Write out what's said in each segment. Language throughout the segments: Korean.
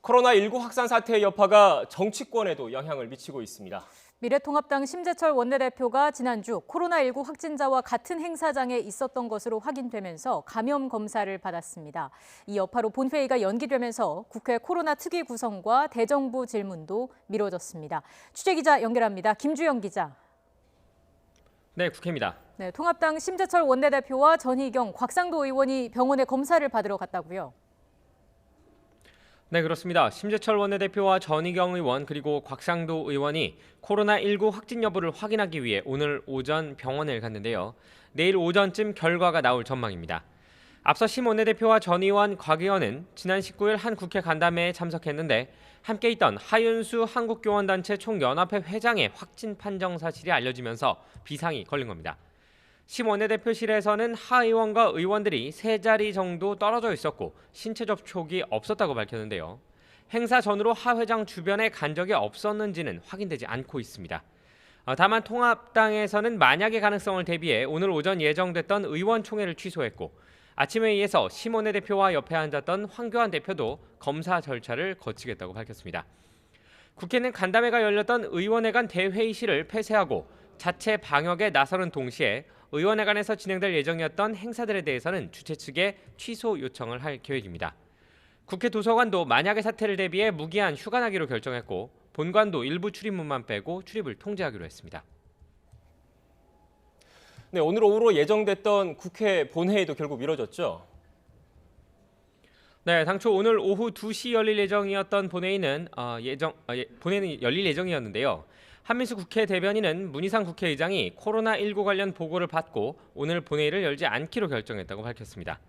코로나19 확산 사태의 여파가 정치권에도 영향을 미치고 있습니다. 미래통합당 심재철 원내대표가 지난주 코로나19 확진자와 같은 행사장에 있었던 것으로 확인되면서 감염 검사를 받았습니다. 이 여파로 본회의가 연기되면서 국회 코로나 특위 구성과 대정부 질문도 미뤄졌습니다. 취재기자 연결합니다. 김주영 기자. 네, 국회입니다. 네, 통합당 심재철 원내대표와 전희경, 곽상도 의원이 병원에 검사를 받으러 갔다고요? 네, 그렇습니다. 심재철 원내대표와 전희경 의원 그리고 곽상도 의원이 코로나19 확진 여부를 확인하기 위해 오늘 오전 병원을 갔는데요. 내일 오전쯤 결과가 나올 전망입니다. 앞서 심 원내대표와 전 의원, 곽 의원은 지난 19일 한 국회 간담회에 참석했는데 함께 있던 하윤수 한국교원단체 총연합회 회장의 확진 판정 사실이 알려지면서 비상이 걸린 겁니다. 심 원내대표실에서는 하 의원과 의원들이 3자리 정도 떨어져 있었고 신체 접촉이 없었다고 밝혔는데요. 행사 전후로 하 회장 주변에 간 적이 없었는지는 확인되지 않고 있습니다. 다만 통합당에서는 만약의 가능성을 대비해 오늘 오전 예정됐던 의원총회를 취소했고 아침 회의에서 심 원내대표와 옆에 앉았던 황교안 대표도 검사 절차를 거치겠다고 밝혔습니다. 국회는 간담회가 열렸던 의원회관 대회의실을 폐쇄하고 자체 방역에 나서는 동시에 의원회관에서 진행될 예정이었던 행사들에 대해서는 주최 측에 취소 요청을 할 계획입니다. 국회 도서관도 만약의 사태를 대비해 무기한 휴관하기로 결정했고 본관도 일부 출입문만 빼고 출입을 통제하기로 했습니다. 네, 오늘 오후로 예정됐던 국회 본회의도 결국 미뤄졌죠? 네, 당초 오늘 오후 2시 열릴 예정이었던 본회의는 열릴 예정이었는데요. 한민수 국회 대변인은 문희상 국회의장이 코로나19 관련 보고를 받고 오늘 본회의를 열지 않기로 결정했다고 밝혔습니다.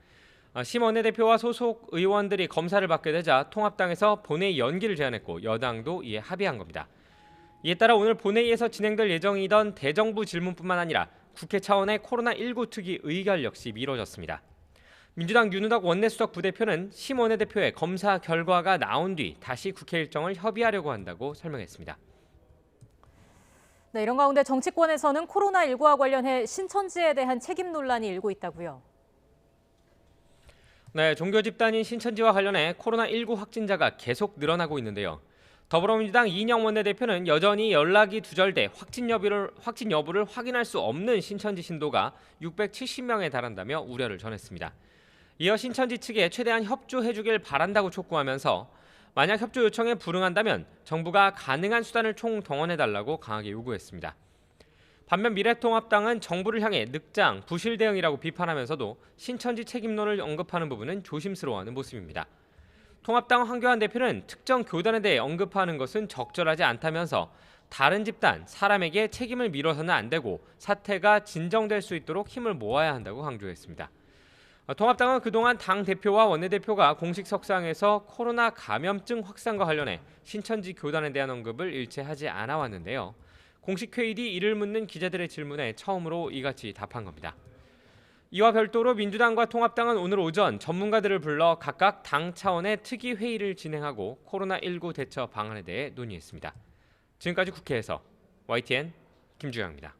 심 원내대표와 소속 의원들이 검사를 받게 되자 통합당에서 본회의 연기를 제안했고 여당도 이에 합의한 겁니다. 이에 따라 오늘 본회의에서 진행될 예정이던 대정부 질문뿐만 아니라 국회 차원의 코로나19 특위 의결 역시 미뤄졌습니다. 민주당 윤우덕 원내수석 부대표는 심 원내대표의 검사 결과가 나온 뒤 다시 국회 일정을 협의하려고 한다고 설명했습니다. 네, 이런 가운데 정치권에서는 코로나19와 관련해 신천지에 대한 책임 논란이 일고 있다고요? 네, 종교 집단인 신천지와 관련해 코로나19 확진자가 계속 늘어나고 있는데요. 더불어민주당 이인영 원내대표는 여전히 연락이 두절돼 확진 여부를 확인할 수 없는 신천지 신도가 670명에 달한다며 우려를 전했습니다. 이어 신천지 측에 최대한 협조해주길 바란다고 촉구하면서 만약 협조 요청에 불응한다면 정부가 가능한 수단을 총동원해달라고 강하게 요구했습니다. 반면 미래통합당은 정부를 향해 늑장, 부실 대응이라고 비판하면서도 신천지 책임론을 언급하는 부분은 조심스러워하는 모습입니다. 통합당 황교안 대표는 특정 교단에 대해 언급하는 것은 적절하지 않다면서 다른 집단, 사람에게 책임을 미뤄서는 안 되고 사태가 진정될 수 있도록 힘을 모아야 한다고 강조했습니다. 통합당은 그동안 당 대표와 원내대표가 공식 석상에서 코로나 감염증 확산과 관련해 신천지 교단에 대한 언급을 일체하지 않아 왔는데요. 공식 회의 뒤 이를 묻는 기자들의 질문에 처음으로 이같이 답한 겁니다. 이와 별도로 민주당과 통합당은 오늘 오전 전문가들을 불러 각각 당 차원의 특위 회의를 진행하고 코로나19 대처 방안에 대해 논의했습니다. 지금까지 국회에서 YTN 김주영입니다.